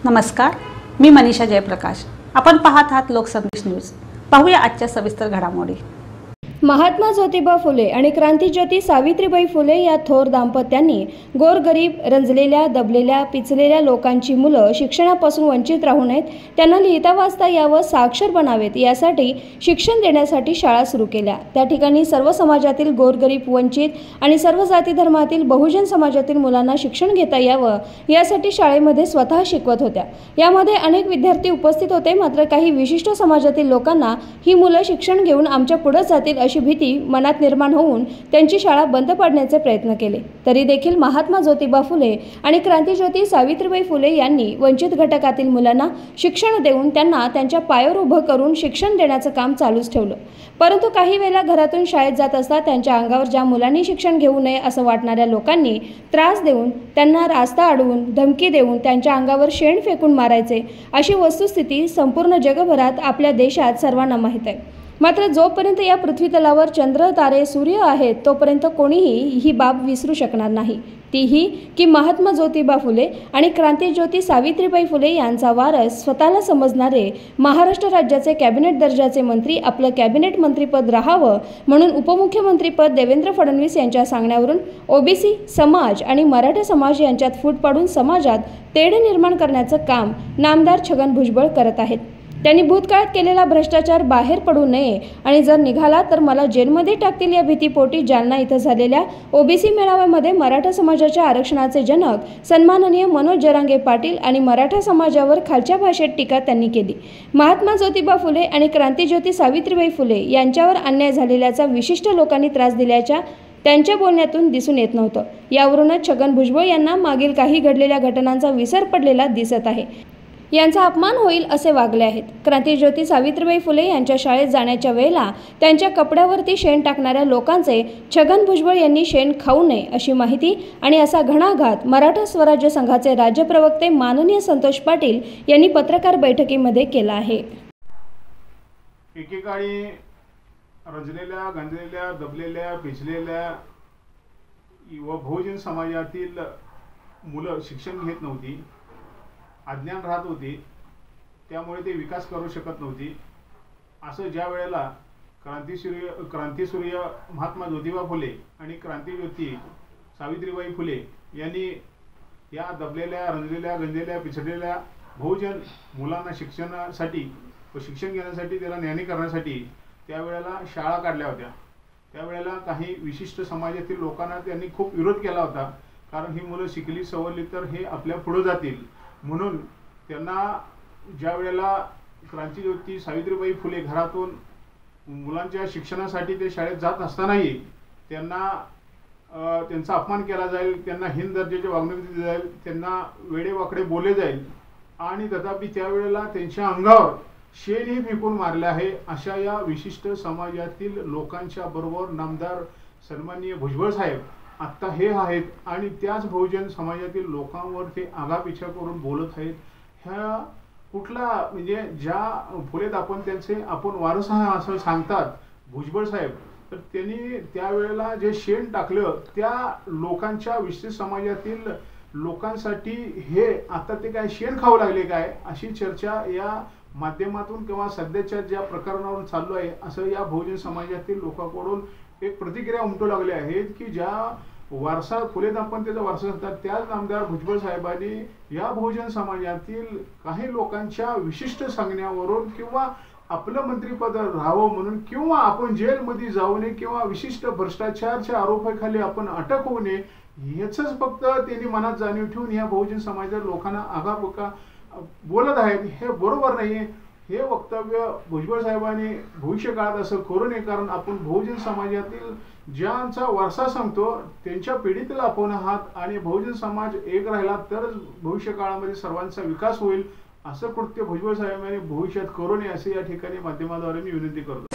नमस्कार, मी मनीषा जयप्रकाश। आपण पाहत आहात लोकसंदेश न्यूज। पाहूया आजच्या सविस्तर घडामोडी। महात्मा ज्योतिबा फुले आणि क्रांतिज्योती सावित्रीबाई फुले या थोर दाम्पत्यांनी गोरगरीब, रंजलेल्या, दबलेल्या, पिचलेल्या लोकांची मुलं शिक्षणापासून वंचित राहू नयेत, त्यांना लिहिता वाचता यावं, साक्षर बनावेत यासाठी शिक्षण देण्यासाठी शाळा सुरू केल्या। त्या ठिकाणी सर्व समाजातील गोरगरीब, वंचित आणि सर्व जाती धर्मातील बहुजन समाजातील मुलांना शिक्षण घेता यावं यासाठी शाळेमध्ये स्वतः शिकवत होत्या। यामध्ये अनेक विद्यार्थी उपस्थित होते, मात्र काही विशिष्ट समाजातील लोकांना ही मुलं शिक्षण घेऊन आमच्या पुढे जातील अशी भीती मनात निर्माण होऊन त्यांची शाळा बंद पाडण्याचे प्रयत्न केले। तरी देखील महात्मा ज्योतिबा फुले आणि क्रांतिज्योती सावित्रीबाई फुले यांनी वंचित घटकातील मुलांना शिक्षण देऊन त्यांना त्यांच्या पायावर उभं करून शिक्षण देण्याचं काम चालूच ठेवलं। परंतु काही वेळा घरातून शाळेत जात असता त्यांच्या अंगावर ज्या मुलांनी शिक्षण घेऊ नये असं वाटणाऱ्या लोकांनी त्रास देऊन, त्यांना रास्ता अडवून, धमकी देऊन त्यांच्या अंगावर शेण फेकून मारायचे अशी वस्तुस्थिती संपूर्ण जगभरात आपल्या देशात सर्वांना माहीत आहे। मात्र जोपर्यंत या पृथ्वी तलावर चंद्र, तारे, सूर्य आहेत तोपर्यंत कोणीही ही बाब विसरू शकणार नाही। तीही की महात्मा ज्योतिबा फुले आणि क्रांतिज्योती सावित्रीबाई फुले यांचा वारस स्वतःला समजणारे महाराष्ट्र राज्याचे कॅबिनेट दर्जाचे मंत्री आपलं कॅबिनेट मंत्रीपद राहावं म्हणून उपमुख्यमंत्रीपद देवेंद्र फडणवीस यांच्या सांगण्यावरून ओबीसी समाज आणि मराठा समाज यांच्यात फूट पाडून समाजात तेढ निर्माण करण्याचं काम नामदार छगन भुजबळ करत आहेत। त्यांनी भूतकाळात केलेला भ्रष्टाचार बाहेर पडू नये आणि जर निघाला तर मला जेलमध्ये टाकतील या भीतीपोटी जालना इथं झालेल्या ओबीसी मेळाव्यामध्ये मराठा समाजाच्या आरक्षणाचे जनक सन्माननीय मनोज जरांगे पाटील आणि मराठा समाजावर खालच्या भाषेत टीका त्यांनी केली। महात्मा ज्योतिबा फुले आणि क्रांतिज्योती सावित्रीबाई फुले यांच्यावर अन्याय झालेल्याचा विशिष्ट लोकांनी त्रास दिल्याच्या त्यांच्या बोलण्यातून दिसून येत नव्हतं। यावरूनच छगन भुजबळ यांना मागील काही घडलेल्या घटनांचा विसर पडलेला दिसत आहे। यांचा अपमान होईल असे वागले आहेत। क्रांतिज्योती सावित्रीबाई फुले यांच्या शाळेत जाण्याच्या वेळेला त्यांच्या कपड्यावरती शेण टाकणाऱ्या लोकांचे छगन भुजबळ यांनी शेण खाऊ नये अशी माहिती आणि असा घणाघात मराठा स्वराज्य संघाचे राज्य प्रवक्ते माननीय संतोष पाटील यांनी पत्रकार बैठकीमध्ये केला आहे। एकेकाळी रंजलेल्या, गंजलेल्या, दबलेल्या, पिचलेल्या व बहुजन समाजातील मुलं शिक्षण घेत नव्हती, अज्ञान राहत होती, त्यामुळे ते विकास करू शकत नव्हती। असं ज्या वेळेला क्रांतिसूर्य महात्मा ज्योतिबा फुले आणि क्रांतिज्योती सावित्रीबाई फुले यांनी या दबलेल्या, रंजलेल्या, गंजलेल्या, पिछडलेल्या बहुजन मुलांना शिक्षणासाठी व शिक्षण घेण्यासाठी, त्याला न्यानी करण्यासाठी त्यावेळेला शाळा काढल्या होत्या। त्यावेळेला काही विशिष्ट समाजातील लोकांना त्यांनी खूप विरोध केला होता, कारण ही मुलं शिकली सवरली तर हे आपल्या पुढे जातील म्हणून त्यांना ज्या वेळेला क्रांतिज्योती सावित्रीबाई फुले घरातून मुलांच्या शिक्षणासाठी ते शाळेत जात असतानाही त्यांना त्यांचा अपमान केला जाईल, त्यांना हीन दर्जाची वागणूक दिली जाईल, त्यांना वेडेवाकडे बोलले जाईल आणि तथापि त्यावेळेला त्यांच्या अंगावर शेणही फेकून मारले आहे। अशा या विशिष्ट समाजातील लोकांच्या बरोबर नामदार सन्माननीय भुजबळ साहेब आता हे आहेत आणि त्याच बहुजन समाजातील लोकांवर ते आगापिछा करून बोलत आहेत। ह्या कुठला म्हणजे ज्या फुलेत आपण त्यांचे आपण वारस आहे असं सांगतात भुजबळ साहेब, तर त्यांनी त्यावेळेला जे शेण टाकलं त्या लोकांच्या विशिष्ट समाजातील लोकांसाठी हे आता ते काय शेण खाऊ लागले काय अशी चर्चा या माध्यमातून किंवा सध्याच्या ज्या प्रकरणावरून चालू आहे असं या बहुजन समाजातील लोकांकडून एक प्रतिक्रिया उमटू लागली आहेत की ज्या वारसा फुलेत आपण त्याचा वारसा सांगतात त्याच नामदार भुजबळ साहेबांनी या बहुजन समाजातील काही लोकांच्या विशिष्ट सांगण्यावरून किंवा आपलं मंत्रिपद राहावं म्हणून किंवा आपण जेलमध्ये जाऊ नये किंवा विशिष्ट भ्रष्टाचाराच्या आरोपाखाली आपण अटक होऊ नये याचंच फक्त त्यांनी मनात जाणीव ठेवून या बहुजन समाजातील लोकांना आगापिछा बोलत आहेत। हे बरोबर नाही। हे वक्तव्य भुजबळ साहेबांनी भविष्य काळात असं करू नये, कारण आपण बहुजन समाजातील ज्यांचा वारसा सांगतो त्यांच्या पिढीतील आपण आहात आणि बहुजन समाज एक राहिला तरच भविष्य काळामध्ये सर्वांचा विकास होईल। असं कृत्य भुजबळ साहेबांनी भविष्यात करू नये असे या ठिकाणी माध्यमाद्वारे मी विनंती करतो।